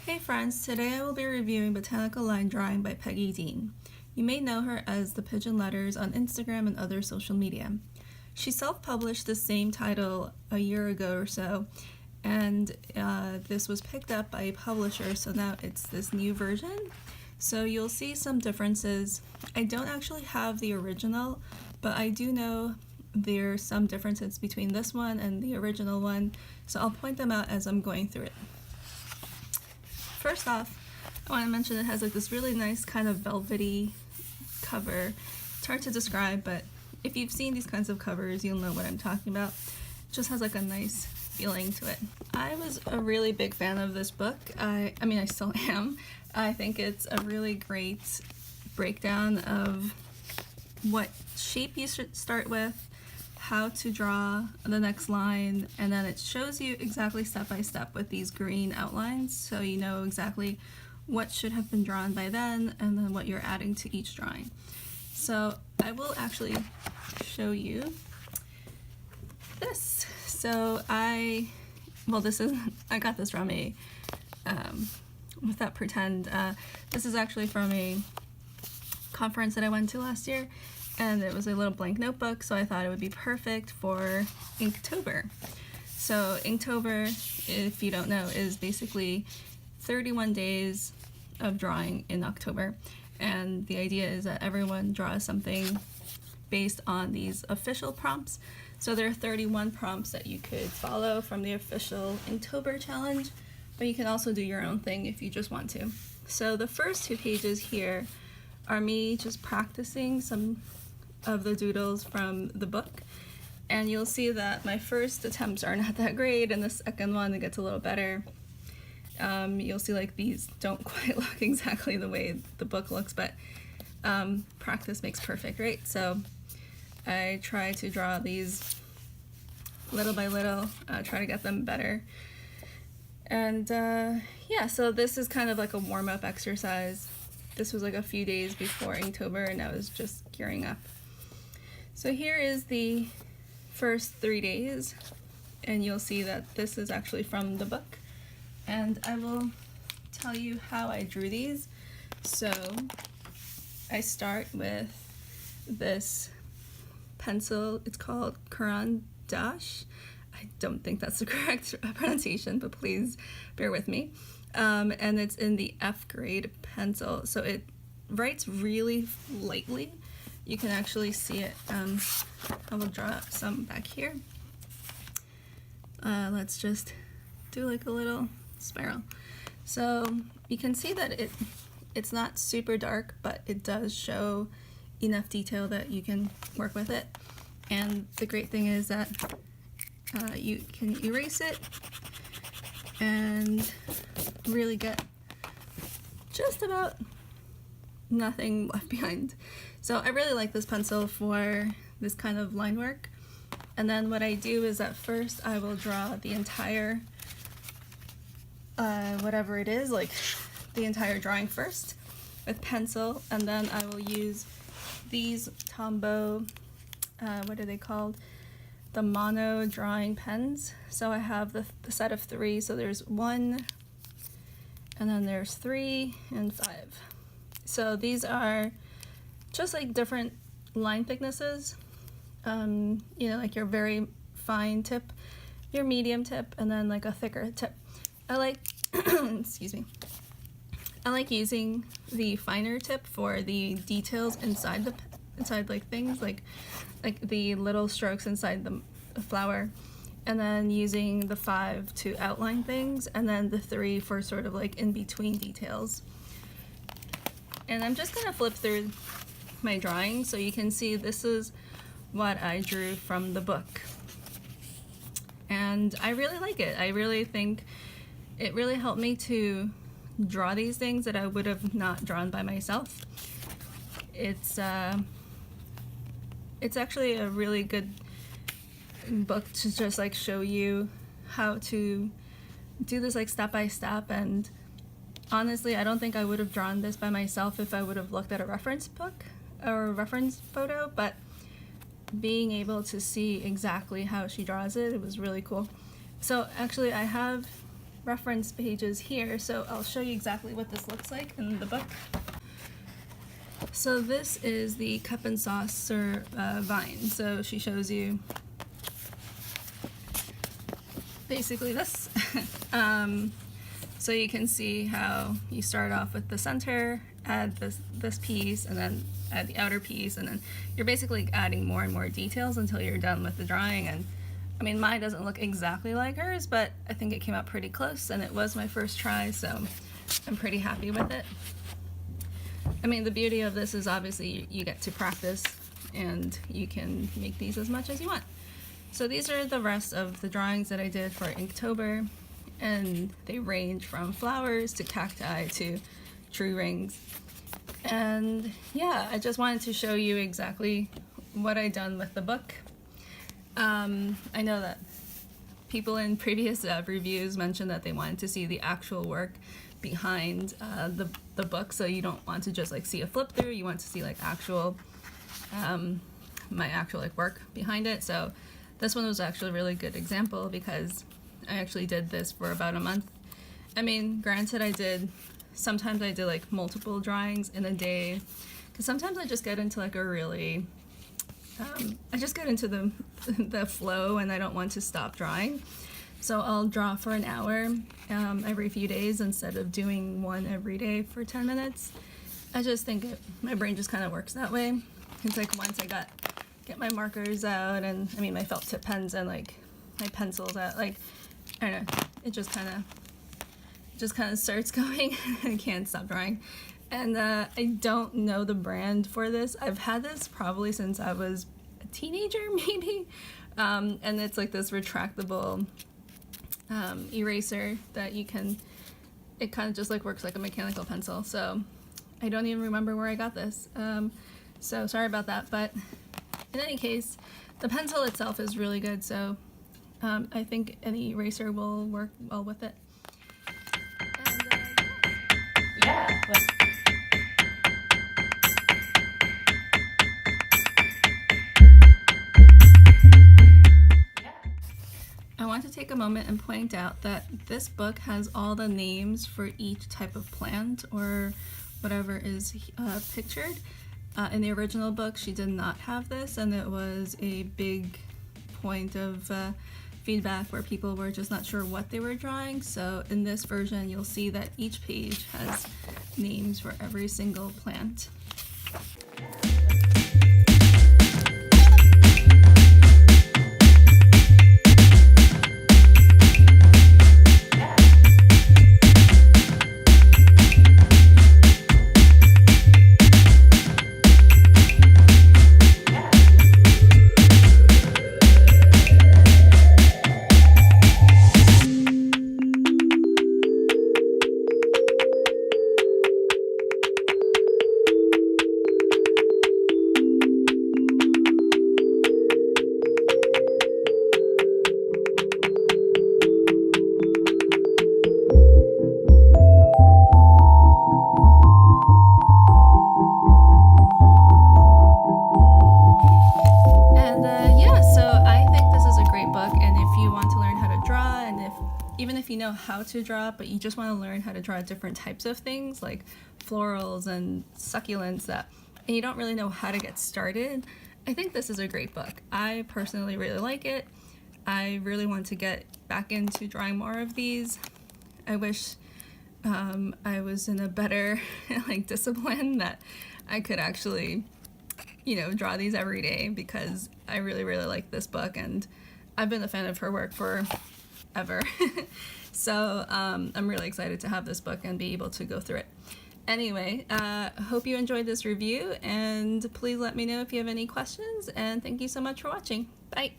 Hey friends, today I will be reviewing Botanical Line Drawing by Peggy Dean. You may know her as the Pigeon Letters on Instagram and other social media. She self-published the same title a year ago or so, and this was picked up by a publisher, so now it's this new version. So you'll see some differences. I don't actually have the original, but I do know there's some differences between this one and the original one, so I'll point them out as I'm going through it. First off, I want to mention it has like this really nice kind of velvety cover. It's hard to describe, but if you've seen these kinds of covers, you'll know what I'm talking about. It just has like a nice feeling to it. I was a really big fan of this book. I mean, I still am. I think it's a really great breakdown of what shape you should start with, how to draw the next line, and then it shows you exactly step by step with these green outlines, so you know exactly what should have been drawn by then and then what you're adding to each drawing. So I will actually show you this. So I got this from a without pretend, this is actually from a conference that I went to last year, and it was a little blank notebook, so I thought it would be perfect for Inktober. So Inktober, if you don't know, is basically 31 days of drawing in October, and the idea is that everyone draws something based on these official prompts. So there are 31 prompts that you could follow from the official Inktober challenge, but you can also do your own thing if you just want to. So the first 2 pages here are me just practicing some of the doodles from the book, and you'll see that my first attempts are not that great, and the second one it gets a little better. You'll see like these don't quite look exactly the way the book looks, but practice makes perfect, right? So I try to draw these little by little, try to get them better. And yeah, so this is kind of like a warm-up exercise. This was like a few days before Inktober, and I was just gearing up. So here is the first 3 days, and you'll see that this is actually from the book. And I will tell you how I drew these. So I start with this pencil. It's called Caran d'Ache. I don't think that's the correct pronunciation, but please bear with me. And it's in the F grade pencil, so it writes really lightly. You can actually see it. I will draw some back here. Let's just do like a little spiral. So you can see that it's not super dark, but it does show enough detail that you can work with it. And the great thing is that you can erase it and really get just about nothing left behind. So I really like this pencil for this kind of line work. And then what I do is at first I will draw the entire whatever it is, like the entire drawing first with pencil, and then I will use these Tombow, what are they called? The mono drawing pens. So I have the set of 3, so there's 1, and then there's 3 and 5. So these are just like different line thicknesses, you know, like your very fine tip, your medium tip, and then like a thicker tip. I like, excuse me, I like using the finer tip for the details inside like things, like the little strokes inside the flower, and then using the 5 to outline things, and then the 3 for sort of like in between details. And I'm just gonna flip through my drawing so you can see this is what I drew from the book. And I really like it. I really think it really helped me to draw these things that I would have not drawn by myself. It's actually a really good book to just like show you how to do this like step by step, and honestly I don't think I would have drawn this by myself if I would have looked at a reference book or a reference photo, but being able to see exactly how she draws it was really cool. So actually I have reference pages here, so I'll show you exactly what this looks like in the book. So this is the cup and saucer vine. So she shows you basically this. So you can see how you start off with the center, add this piece, and then add the outer piece, and then you're basically adding more and more details until you're done with the drawing. And I mean, mine doesn't look exactly like hers, but I think it came out pretty close, and it was my first try, so I'm pretty happy with it. I mean, the beauty of this is obviously you get to practice, and you can make these as much as you want. So these are the rest of the drawings that I did for Inktober, and they range from flowers to cacti to tree rings. And yeah, I just wanted to show you exactly what I done with the book. I know that people in previous reviews mentioned that they wanted to see the actual work behind the book, so you don't want to just like see a flip through, you want to see like actual my actual like work behind it. So this one was actually a really good example because I actually did this for about a month. I mean, granted, sometimes I did like multiple drawings in a day, because sometimes I just get into like a really I just get into the flow and I don't want to stop drawing. So I'll draw for an hour every few days instead of doing one every day for 10 minutes. I just think my brain just kind of works that way. It's like once I get my markers out, and I mean my felt tip pens and like my pencils out, like I don't know, it just kind of starts going and I can't stop drawing. And I don't know the brand for this. I've had this probably since I was a teenager, maybe. And it's like this retractable eraser that you can, it kind of just like works like a mechanical pencil. So I don't even remember where I got this. So sorry about that. But in any case, the pencil itself is really good. So I think any eraser will work well with it. And yeah. I want to take a moment and point out that this book has all the names for each type of plant or whatever is pictured. In the original book, she did not have this, and it was a big point of feedback where people were just not sure what they were drawing. So in this version, you'll see that each page has names for every single plant. Even if you know how to draw, but you just want to learn how to draw different types of things like florals and succulents and you don't really know how to get started, I think this is a great book. I personally really like it. I really want to get back into drawing more of these. I wish I was in a better like discipline that I could actually, draw these every day, because I really, really like this book and I've been a fan of her work for ever. So I'm really excited to have this book and be able to go through it. Anyway, hope you enjoyed this review, and please let me know if you have any questions, and thank you so much for watching. Bye!